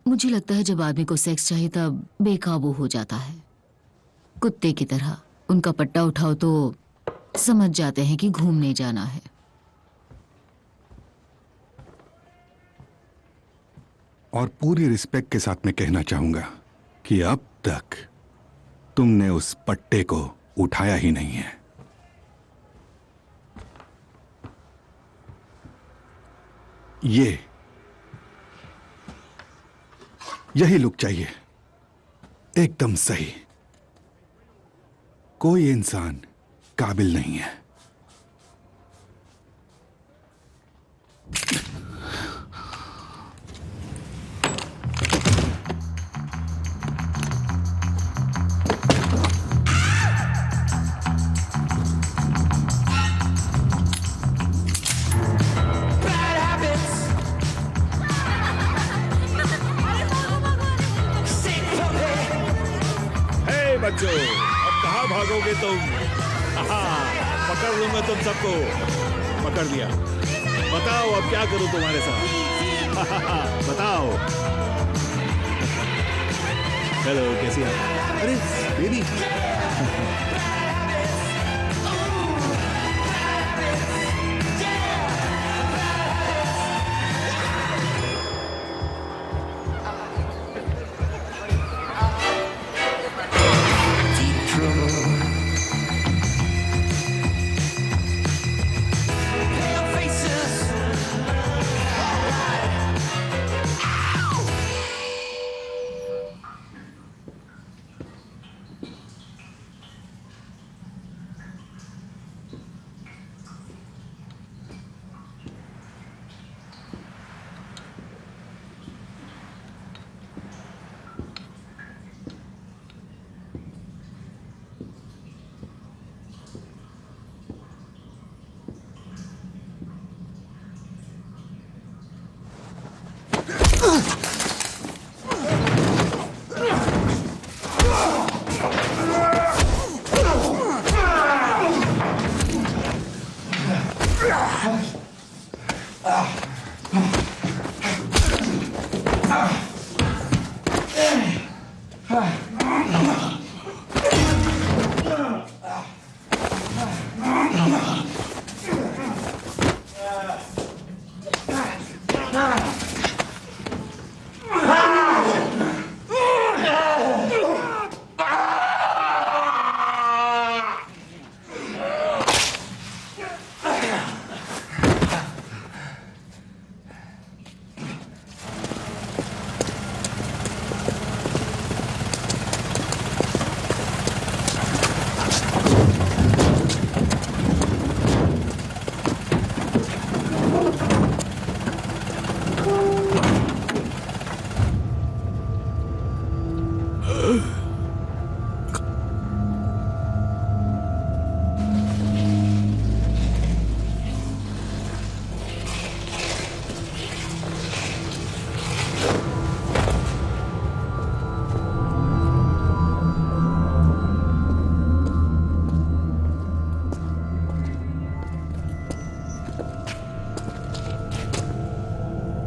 मुझे लगता है जब आदमी को सेक्स चाहिए तब बेकाबू हो जाता है, कुत्ते की तरह। उनका पट्टा उठाओ तो समझ जाते हैं कि घूमने जाना है। और पूरी रिस्पेक्ट के साथ मैं कहना चाहूंगा कि अब तक तुमने उस पट्टे को उठाया ही नहीं है। यही लुक चाहिए, एकदम सही। कोई इंसान काबिल नहीं है। बच्चों, अब कहाँ भागोगे तुम? पकड़ लूंगा तुम सबको। पकड़ लिया। बताओ अब क्या करूं तुम्हारे साथ? बताओ। हेलो, कैसी आप? अरे बेबी।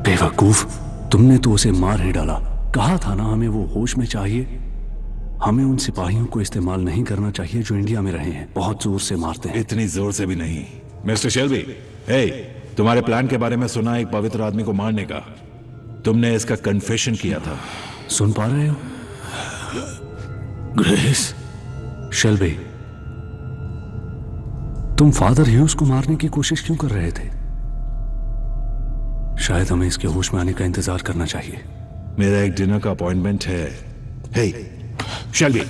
बेवकूफ, तुमने तो उसे मार ही डाला। कहा था ना हमें वो होश में चाहिए। हमें उन सिपाहियों को इस्तेमाल नहीं करना चाहिए जो इंडिया में रहे हैं। बहुत जोर से मारते हैं। इतनी जोर से भी नहीं। मिस्टर शेल्बी, हे, तुम्हारे प्लान के बारे में सुना एक पवित्र आदमी को मारने का। तुमने इसका कन्फेशन किया था। सुन पा रहे हो? ग्रेस। शेल्बी, तुम फादर ह्यूज को मारने की कोशिश क्यों कर रहे थे? शायद हमें इसके होश में आने का इंतजार करना चाहिए। मेरा एक डिनर का अपॉइंटमेंट है। हे, शेल्बी,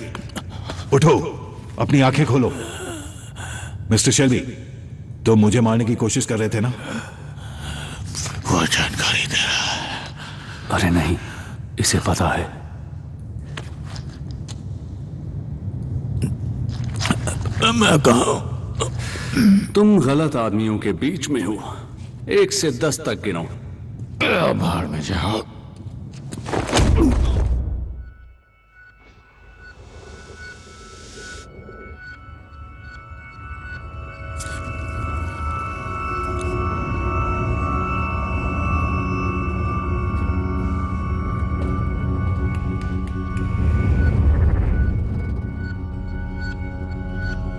उठो, अपनी आंखें खोलो। मिस्टर शेल्बी, तुम मुझे मारने की कोशिश कर रहे थे ना? वो जानकारी दे रहा है। अरे नहीं, इसे पता है। मैं कहूं, तुम गलत आदमियों के बीच में हो। 1 से 10 तक गिनो। बाहर में जाओ।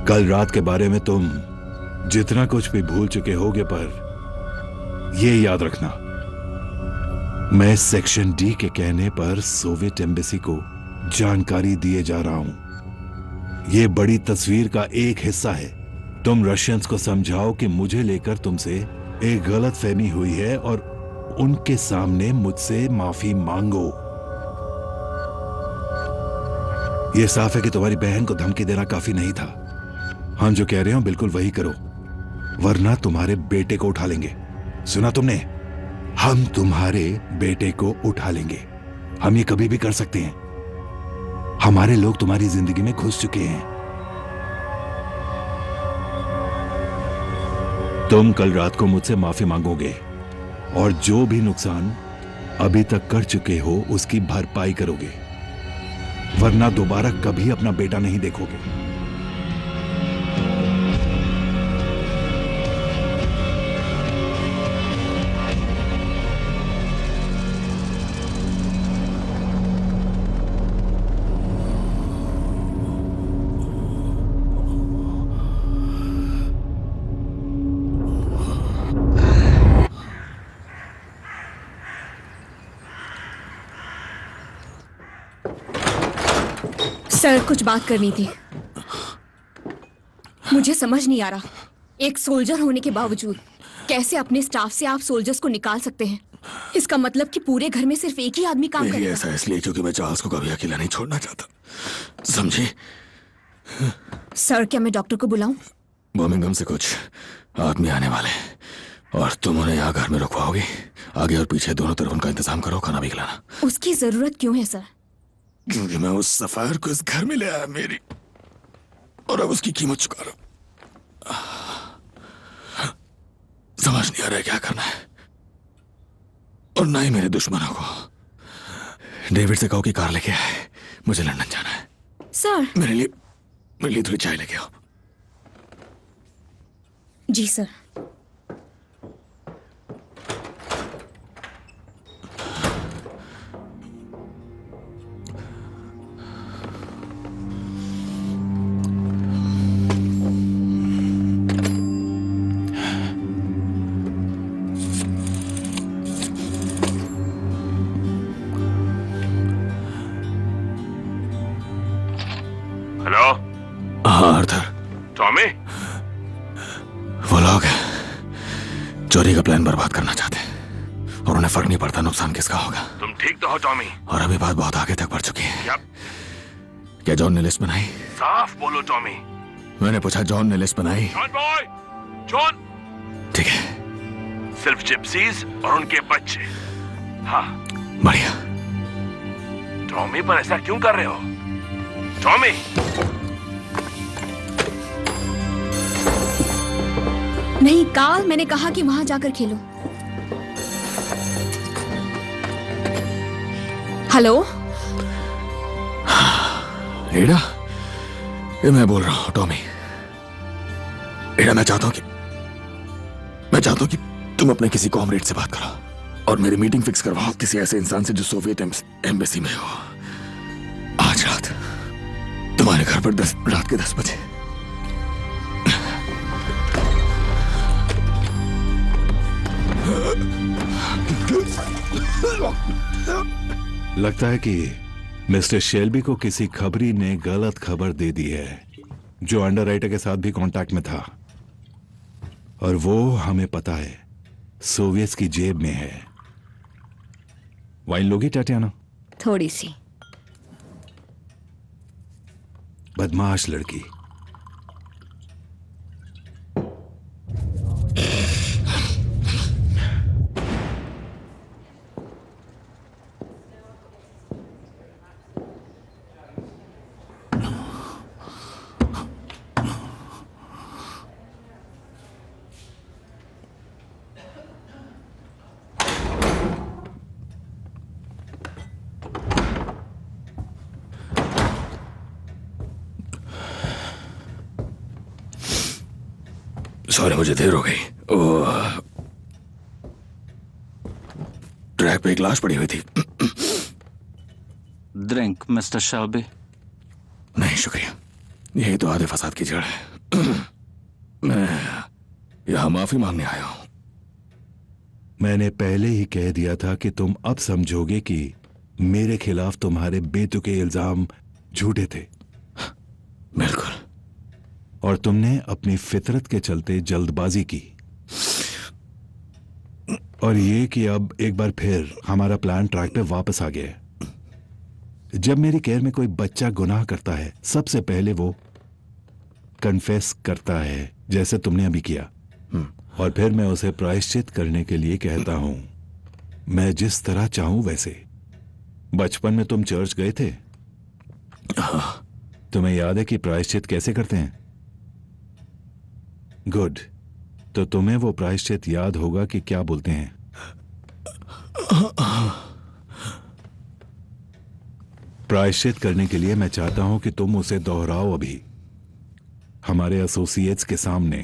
कल रात के बारे में तुम जितना कुछ भी भूल चुके होगे, पर ये याद रखना, मैं सेक्शन डी के कहने पर सोवियत एम्बेसी को जानकारी दिए जा रहा हूं। ये बड़ी तस्वीर का एक हिस्सा है। तुम रशियंस को समझाओ कि मुझे लेकर तुमसे एक गलत फहमी हुई है और उनके सामने मुझसे माफी मांगो। यह साफ है कि तुम्हारी बहन को धमकी देना काफी नहीं था। हम जो कह रहे हो बिल्कुल वही करो, वरना तुम्हारे बेटे को उठा लेंगे। सुना तुमने? हम तुम्हारे बेटे को उठा लेंगे। हम ये कभी भी कर सकते हैं। हमारे लोग तुम्हारी जिंदगी में घुस चुके हैं। तुम कल रात को मुझसे माफी मांगोगे और जो भी नुकसान अभी तक कर चुके हो उसकी भरपाई करोगे। वरना दोबारा कभी अपना बेटा नहीं देखोगे। सर, कुछ बात करनी थी। मुझे समझ नहीं आ रहा, एक सोल्जर होने के बावजूद कैसे अपने स्टाफ से आप सोल्जर्स को निकाल सकते हैं। इसका मतलब कि पूरे घर में सिर्फ एक ही आदमी काम करेगा। ऐसा इसलिए क्योंकि मैं चार्ल्स को कभी अकेला नहीं छोड़ना चाहता, समझी? सर, क्या मैं डॉक्टर को बुलाऊं? बर्मिंघम से कुछ आदमी आने वाले और तुम उन्हें यहाँ घर में रुकवाओगी। आगे और पीछे दोनों तरफ उनका इंतजाम करो, खाना भी खिलाना। उसकी जरूरत क्यों है सर? क्योंकि मैं उस सफायर को इस घर में ले आया मेरी, और अब उसकी कीमत चुका रहा हूं। समझ नहीं आ रहा है क्या करना है, और ना ही मेरे दुश्मनों को। डेविड से कहो कि कार लेके आए, मुझे लंदन जाना है। सर, मेरे लिए थोड़ी चाय लेके आओ। जी सर। हेलो। हाँ आर्थर। टॉमी? वो लोग चोरी का प्लान बर्बाद करना चाहते हैं और उन्हें फर्क नहीं पड़ता नुकसान किसका होगा। तुम ठीक तो हो टॉमी? और अभी बात बहुत आगे तक बढ़ चुकी है। क्या जॉन ने लिस्ट बनाई? साफ बोलो टॉमी। मैंने पूछा जॉन ने लिस्ट बनाई? John boy, John. ठीक है। सिर्फ जिप्सीज और उनके बच्चे। हाँ बढ़िया। टॉमी, पर ऐसा क्यों कर रहे हो टॉमी? नहीं कार्ल, मैंने कहा कि वहां जाकर खेलो। हेलो एडा, ये मैं बोल रहा हूँ टॉमी। एडा, मैं चाहता हूँ कि तुम अपने किसी कॉमरेड से बात करो और मेरी मीटिंग फिक्स करवाओ किसी ऐसे इंसान से जो सोवियत एम्बेसी में हो। आज रात तुम्हारे घर पर रात के 10 बजे। लगता है कि मिस्टर शेल्बी को किसी खबरी ने गलत खबर दे दी है, जो अंडरराइटर के साथ भी कांटेक्ट में था, और वो हमें पता है सोवियत की जेब में है। वाइन लोगी टाटियाना? थोड़ी सी। बदमाश लड़की। सॉरी, मुझे देर हो गई। ट्रैक पे एक लाश पड़ी हुई थी। Drink mister Shelby? नहीं शुक्रिया, यही तो आधे फसाद की जड़ है। मैं यहां माफी मांगने आया हूं। मैंने पहले ही कह दिया था कि तुम अब समझोगे कि मेरे खिलाफ तुम्हारे बेतुके इल्जाम झूठे थे। बिल्कुल। और तुमने अपनी फितरत के चलते जल्दबाजी की, और ये कि अब एक बार फिर हमारा प्लान ट्रैक पे वापस आ गया है। जब मेरी केयर में कोई बच्चा गुनाह करता है, सबसे पहले वो कन्फेस करता है, जैसे तुमने अभी किया, और फिर मैं उसे प्रायश्चित करने के लिए कहता हूं, मैं जिस तरह चाहूं वैसे। बचपन में तुम चर्च गए थे? तुम्हें याद है कि प्रायश्चित कैसे करते हैं? गुड, तो तुम्हें वो प्रायश्चित याद होगा कि क्या बोलते हैं। प्रायश्चित करने के लिए मैं चाहता हूं कि तुम उसे दोहराओ अभी हमारे एसोसिएट्स के सामने।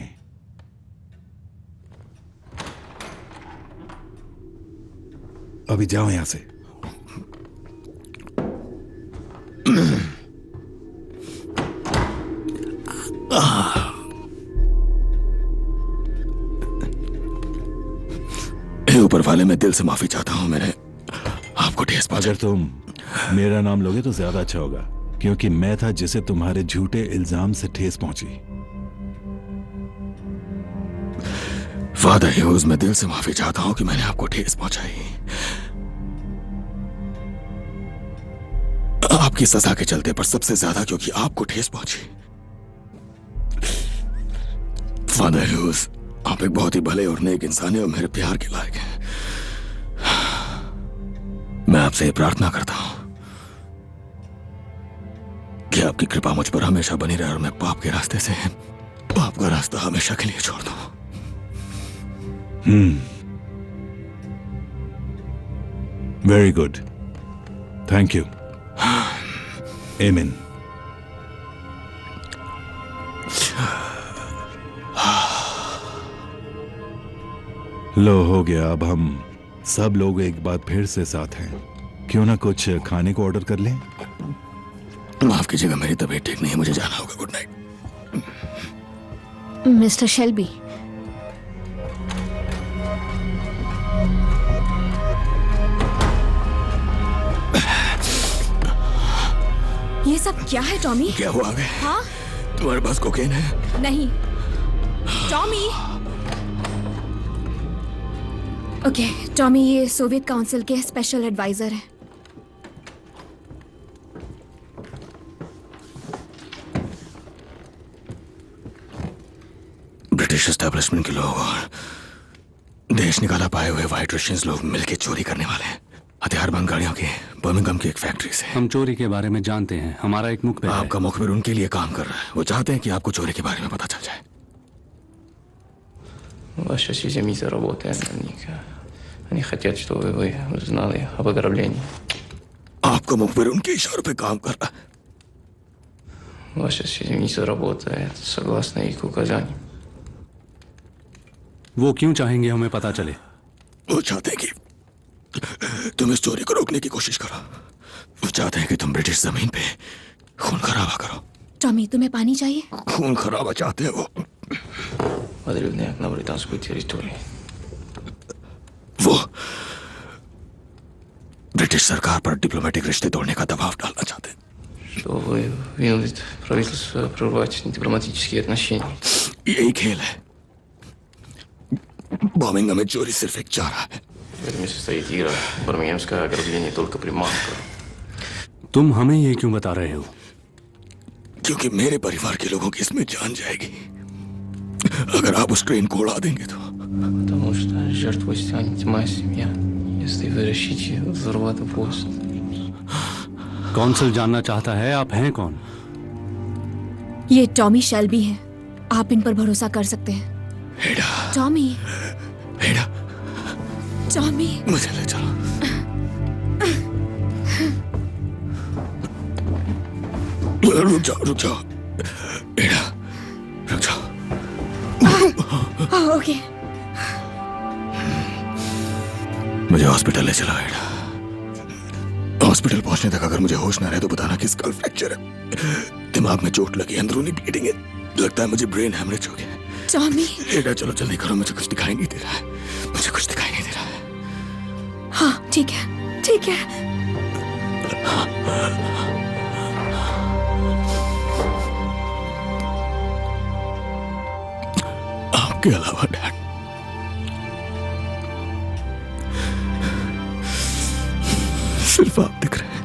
अभी जाओ यहां से। ऊपर वाले, मैं दिल से माफी चाहता हूं, मैंने आपको ठेस पहुंचा। अगर तुम मेरा नाम लोगे तो ज्यादा अच्छा होगा, क्योंकि मैं था जिसे तुम्हारे झूठे इल्जाम से ठेस पहुंची। फादर ह्यूज, मैं दिल से माफी चाहता हूं कि मैंने आपको ठेस पहुंचाई। आपकी सजा के चलते, पर सबसे ज्यादा क्योंकि आपको ठेस पहुंची। फादर ह्यूज, आप एक बहुत ही भले और नेक इंसान हैं और मेरे प्यार के लायक हैं। मैं आपसे ये प्रार्थना करता हूं कि आपकी कृपा मुझ पर हमेशा बनी रहे और मैं पाप के रास्ते से पाप का रास्ता हमेशा के लिए छोड़ दूं। Very good, thank you. आमीन। लो, हो गया। अब हम सब लोग एक बार फिर से साथ हैं। क्यों ना कुछ खाने को ऑर्डर कर लें? माफ कीजिएगा, मेरी तबीयत ठीक नहीं है, मुझे जाना होगा। Good night. मिस्टर शेल्बी, ये सब क्या है टॉमी? क्या हुआ आगे? हाँ? तुम्हारे पास कोकेन है? नहीं टॉमी। ओके टॉमी, ये सोवियत काउंसिल के स्पेशल एडवाइजर हैं। ब्रिटिश एस्टेब्लिशमेंट के लोग और देश निकाला पाए हुए व्हाइट रशियंस लोग मिलकर चोरी करने वाले हैं हथियारबंद गाड़ियों की बर्मिंघम की एक फैक्ट्री से। हम चोरी के बारे में जानते हैं, हमारा एक मुखबिर है। आपका मुखबिर उनके लिए काम कर रहा है। वो चाहते हैं कि आपको चोरी के बारे में पता चल जाए। Ваша сиземита работает наверняка. Они хотят, чтобы вы знали об ограблении. आपका मुखबिर उनके इशारों पे काम कर रहा है। Ваша сиземита работает согласно их указаниям. वो क्यों चाहेंगे हमें पता चले? वो चाहते हैं कि तुम इस चोरी को रोकने की कोशिश करो। वो चाहते हैं कि तुम ब्रिटिश जमीन पे खून खराबा करो। टॉमी, तुम्हें पानी चाहिए? खून खराबा चाहते हैं वो। Подрывные на британскую территорию. वो ब्रिटिश सरकार पर डिप्लोमेटिक रिश्ते तोड़ने का दबाव डालना चाहते हैं। Что вы вынудит правительство прервать дипломатические отношения. यही खेल है। बर्मिंघम में चोरी सिर्फ एक चारा है। В этом и состоит игра. Бирмингемское ограбление только приманка. तुम हमें ये क्यों बता रहे हो? क्योंकि मेरे परिवार के लोगों की इसमें जान जाएगी अगर आप उस ट्रेन को उड़ा देंगे तो। Потому что жертвой станет моя семья, если вы решите взорвать поезд. कौंसल जानना चाहता है आप हैं कौन? ये टॉमी शेल्बी हैं। आप इन पर भरोसा कर सकते हैं। टॉमी, टॉमी, मुझे ले चलो। रुक जाओ, रुक जाओ। एडा, रुक जाओ। ओके। मुझे हॉस्पिटल ले चलो एडा। हॉस्पिटल पहुंचने तक अगर मुझे होश ना रहे तो बताना कि स्कल फ्रैक्चर है, दिमाग में चोट लगी, अंदरूनी ब्लीडिंग है, लगता है मुझे ब्रेन हैमरेज हो गया। टॉमी, एडा चलो जल्दी करो, मुझे कुछ दिखाई नहीं दे रहा है, मुझे कुछ दिखाई नहीं दे रहा है। हाँ ठीक है, ठीक है। आपके अलावा डैड सिर्फ आप दिख रहे हैं।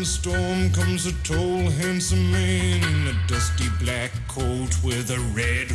the storm comes a tall, handsome man in a dusty black coat with a red